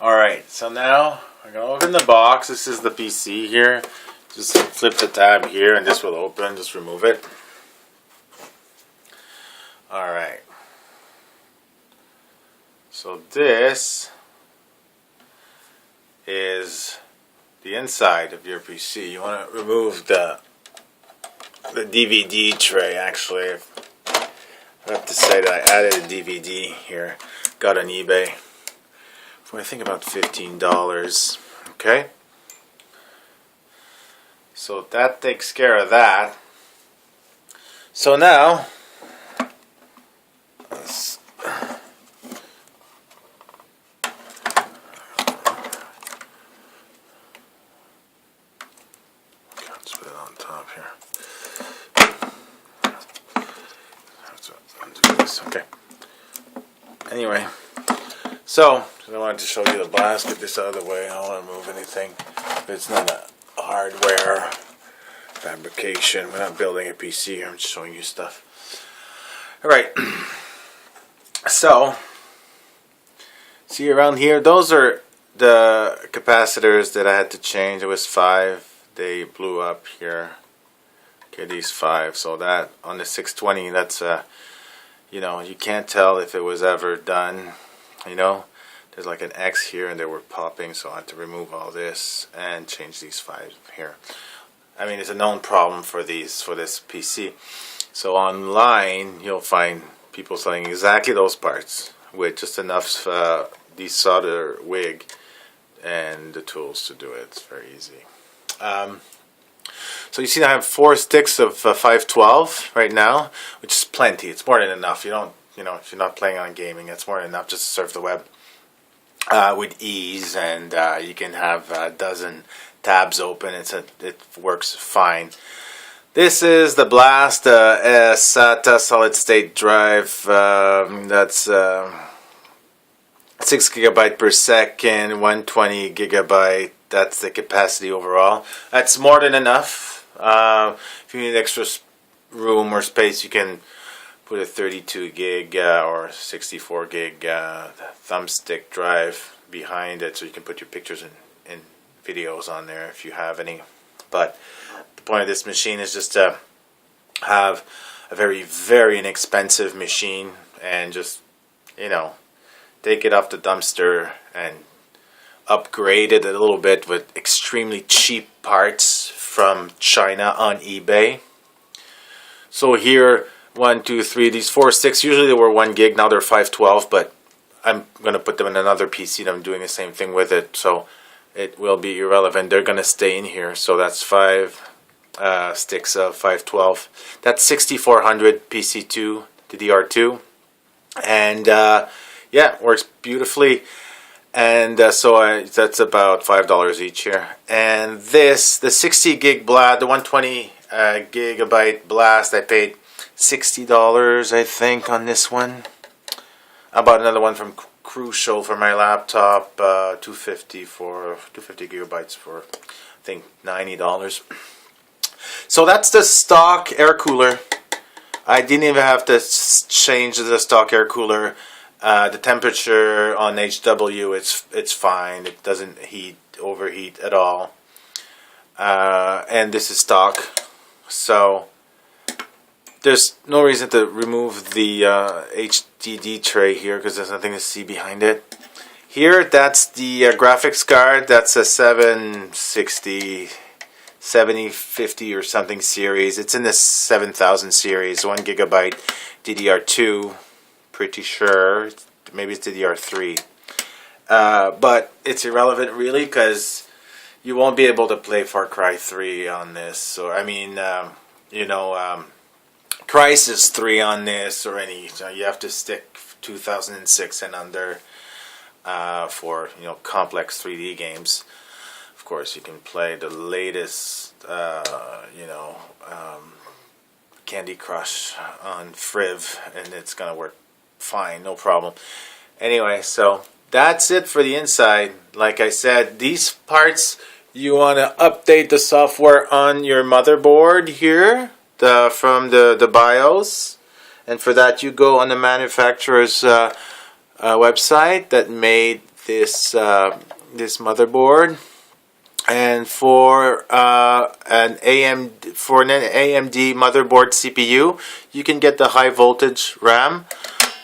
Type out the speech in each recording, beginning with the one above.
Alright, so now I'm going to open the box. This is the PC here. Just flip the tab here and this will open. Just remove it. Alright. So this is the inside of your PC. You want to remove the DVD tray. Actually, I have to say that I added a DVD here. Got on eBay for I think about $15. Okay. So that takes care of that. So now let's put it on top here. Undo this. Okay. Anyway, so I wanted to show you the blast. Get this out of the way. I don't want to move anything. It's not a hardware fabrication. We're not building a PC here. I'm just showing you stuff. Alright. So, see around here, those are the capacitors that I had to change. It was 5. They blew up here. Okay, these 5. So that on the 620, that's you know, you can't tell if it was ever done. You know, there's like an X here and they were popping, so I had to remove all this and change these 5 here. I mean, it's a known problem for this PC. So online you'll find people selling exactly those parts with just enough desolder wig and the tools to do it. It's very easy. So you see I have 4 sticks of 512 right now, which is plenty. It's more than enough. You don't, you know, if you're not playing on gaming, it's more than enough just to surf the web with ease, and you can have a dozen tabs open. It works fine. This is the Blast SATA solid state drive. That's 6 GB per second, 120 GB. That's the capacity overall. That's more than enough. If you need extra room or space, you can put a 32 gig or 64 gig thumbstick drive behind it, so you can put your pictures and videos on there if you have any. But the point of this machine is just to have a very, very inexpensive machine and just, you know, take it off the dumpster and upgrade it a little bit with extremely cheap parts from China on eBay. So here, 1, 2, 3, these 4 sticks, usually they were 1 gig, now they're 512, but I'm going to put them in another PC and I'm doing the same thing with it, so it will be irrelevant. They're going to stay in here. So that's 5 sticks of 512. That's 6400 PC2 DDR2, and yeah, works beautifully. And so that's about $5 each here. And this, the 60 gig blast, the 120 gigabyte blast, I paid $60, I think, on this one. I bought another one from Crucial for my laptop, 250 gigabytes for, I think, $90. So that's the stock air cooler. I didn't even have to change the stock air cooler. The temperature on HW, it's fine. It doesn't overheat at all. And this is stock, so there's no reason to remove the HDD tray here because there's nothing to see behind it. Here, that's the graphics card. That's a 760, 7050 or something series. It's in the 7000 series, 1 gigabyte DDR2. Pretty sure, maybe it's DDR3, but it's irrelevant really because you won't be able to play Far Cry 3 on this. So I mean, you know, Crysis 3 on this or any. So you have to stick 2006 and under for, you know, complex 3D games. Of course, you can play the latest, you know, Candy Crush on Friv, and it's gonna work fine, no problem. Anyway, so that's it for the inside. Like I said, these parts, you want to update the software on your motherboard here from the BIOS, and for that you go on the manufacturer's website that made this this motherboard. And for an AMD motherboard CPU, you can get the high voltage RAM.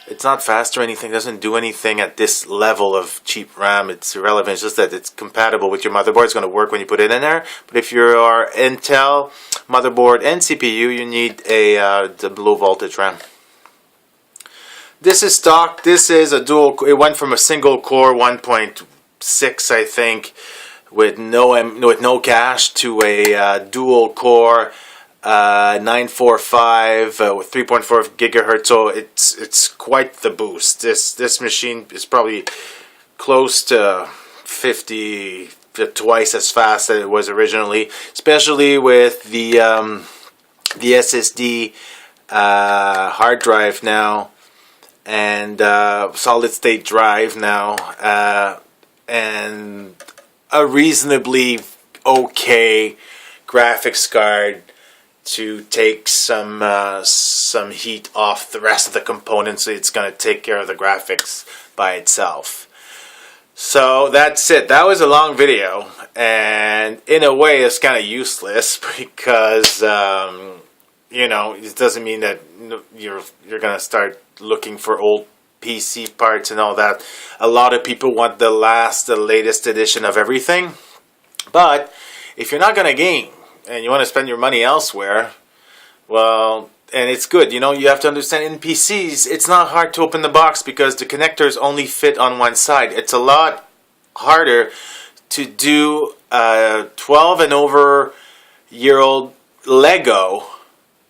It's not fast or anything, doesn't do anything at this level of cheap RAM. It's irrelevant, it's just that it's compatible with your motherboard. It's going to work when you put it in there. But if you are Intel motherboard and CPU, you need the low voltage RAM. This is stock. This is a dual. It went from a single core 1.6, I think, with no cache, to a dual core 945 with 3.4 gigahertz. So it's quite the boost. This machine is probably close to 50 to twice as fast as it was originally, especially with the SSD hard drive now, and solid state drive now, and a reasonably okay graphics card to take some heat off the rest of the components. So it's going to take care of the graphics by itself. So that's it. That was a long video, and in a way it's kind of useless because you know, it doesn't mean that you're going to start looking for old PC parts and all that. A lot of people want the latest edition of everything. But if you're not going to game and you want to spend your money elsewhere, well, and it's good, you know, you have to understand in PCs, it's not hard to open the box because the connectors only fit on one side. It's a lot harder to do a 12 and over year old Lego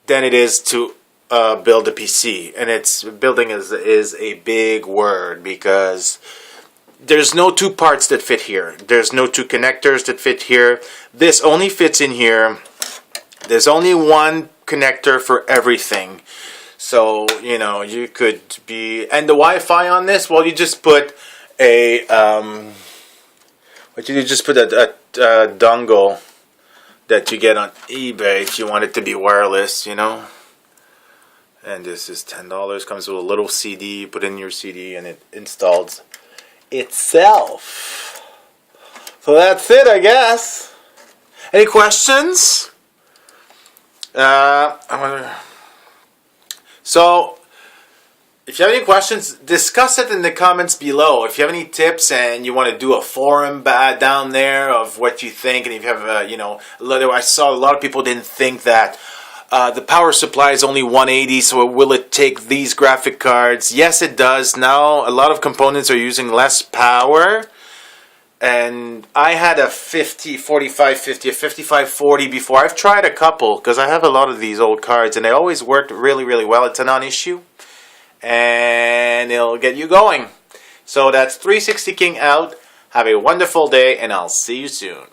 than it is to build a PC. And it's building is a big word because there's no two parts that fit here. There's no two connectors that fit here. This only fits in here. There's only one connector for everything. So, you know, you could be... And the Wi-Fi on this, well, you just put a... you just put a dongle that you get on eBay if you want it to be wireless, you know. And this is $10. Comes with a little CD. You put in your CD and it installs itself. So that's it, I guess. Any questions? So, if you have any questions, discuss it in the comments below. If you have any tips and you want to do a forum down there of what you think, and if you have, you know, I saw a lot of people didn't think that the power supply is only 180, so will it take these graphic cards? Yes, it does. Now, a lot of components are using less power. And I had a 50-45-50, a 55-40 before. I've tried a couple because I have a lot of these old cards and they always worked really, really well. It's a non-issue and it'll get you going. So that's 360 King out. Have a wonderful day and I'll see you soon.